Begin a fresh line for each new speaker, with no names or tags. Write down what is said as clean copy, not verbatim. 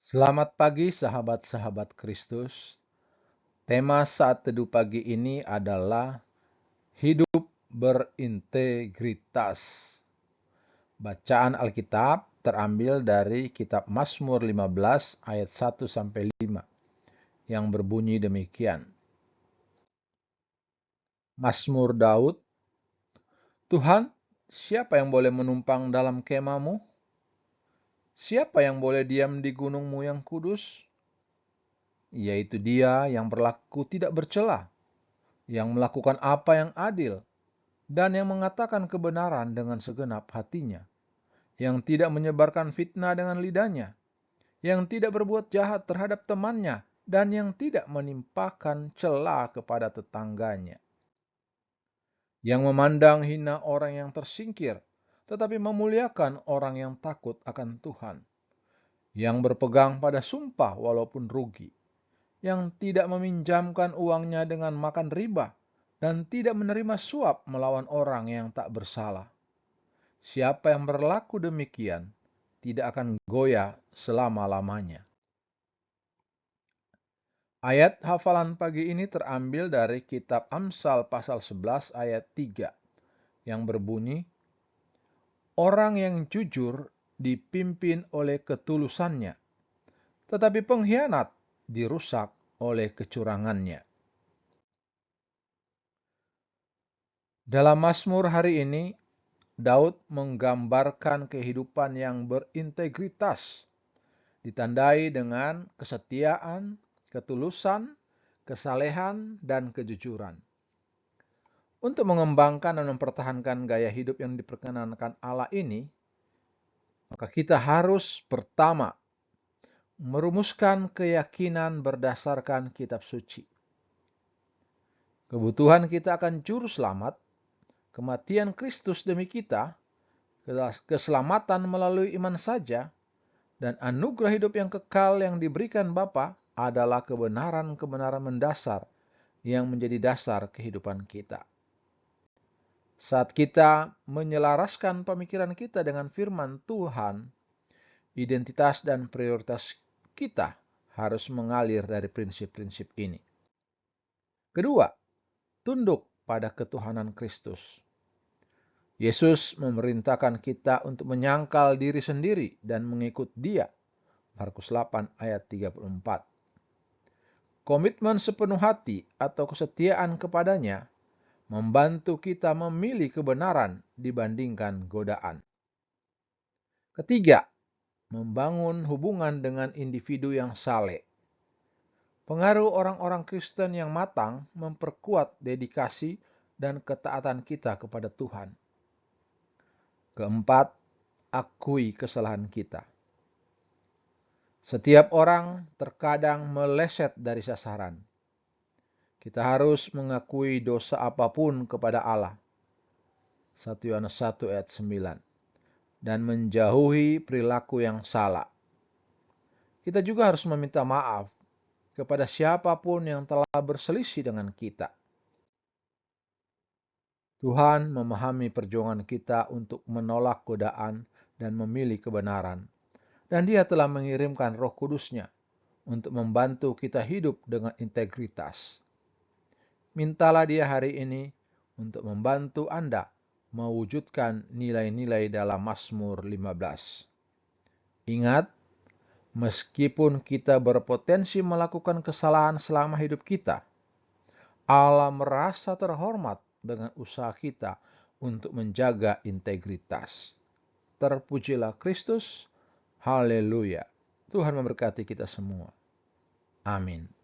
Selamat pagi sahabat-sahabat Kristus. Tema saat teduh pagi ini adalah hidup berintegritas. Bacaan Alkitab terambil dari kitab Mazmur 15 ayat 1 sampai 5 yang berbunyi demikian. Mazmur Daud, Tuhan, siapa yang boleh menumpang dalam kemah-Mu? Siapa yang boleh diam di gunung-Mu yang kudus? Yaitu dia yang berlaku tidak bercela, yang melakukan apa yang adil, dan yang mengatakan kebenaran dengan segenap hatinya, yang tidak menyebarkan fitnah dengan lidahnya, yang tidak berbuat jahat terhadap temannya, dan yang tidak menimpakan cela kepada tetangganya, yang memandang hina orang yang tersingkir, tetapi memuliakan orang yang takut akan Tuhan, yang berpegang pada sumpah walaupun rugi, yang tidak meminjamkan uangnya dengan makan riba, dan tidak menerima suap melawan orang yang tak bersalah. Siapa yang berlaku demikian tidak akan goyah selama-lamanya. Ayat hafalan pagi ini terambil dari kitab Amsal pasal 11 ayat 3 yang berbunyi, orang yang jujur dipimpin oleh ketulusannya, tetapi pengkhianat dirusak oleh kecurangannya. Dalam Mazmur hari ini, Daud menggambarkan kehidupan yang berintegritas, ditandai dengan kesetiaan, ketulusan, kesalehan, dan kejujuran. Untuk mengembangkan dan mempertahankan gaya hidup yang diperkenankan Allah ini, maka kita harus pertama merumuskan keyakinan berdasarkan kitab suci. Kebutuhan kita akan juru selamat, kematian Kristus demi kita, keselamatan melalui iman saja, dan anugerah hidup yang kekal yang diberikan Bapa adalah kebenaran-kebenaran mendasar yang menjadi dasar kehidupan kita. Saat kita menyelaraskan pemikiran kita dengan firman Tuhan, identitas dan prioritas kita harus mengalir dari prinsip-prinsip ini. Kedua, tunduk pada ketuhanan Kristus. Yesus memerintahkan kita untuk menyangkal diri sendiri dan mengikut Dia. Markus 8 ayat 34. Komitmen sepenuh hati atau kesetiaan kepadanya membantu kita memilih kebenaran dibandingkan godaan. Ketiga, membangun hubungan dengan individu yang saleh. Pengaruh orang-orang Kristen yang matang memperkuat dedikasi dan ketaatan kita kepada Tuhan. Keempat, akui kesalahan kita. Setiap orang terkadang meleset dari sasaran. Kita harus mengakui dosa apapun kepada Allah. 1 Yohanes 1 ayat 9. Dan menjauhi perilaku yang salah. Kita juga harus meminta maaf kepada siapapun yang telah berselisih dengan kita. Tuhan memahami perjuangan kita untuk menolak godaan dan memilih kebenaran. Dan Dia telah mengirimkan Roh Kudus-Nya untuk membantu kita hidup dengan integritas. Mintalah Dia hari ini untuk membantu Anda mewujudkan nilai-nilai dalam Mazmur 15. Ingat, meskipun kita berpotensi melakukan kesalahan selama hidup kita, Allah merasa terhormat dengan usaha kita untuk menjaga integritas. Terpujilah Kristus. Haleluya. Tuhan memberkati kita semua. Amin.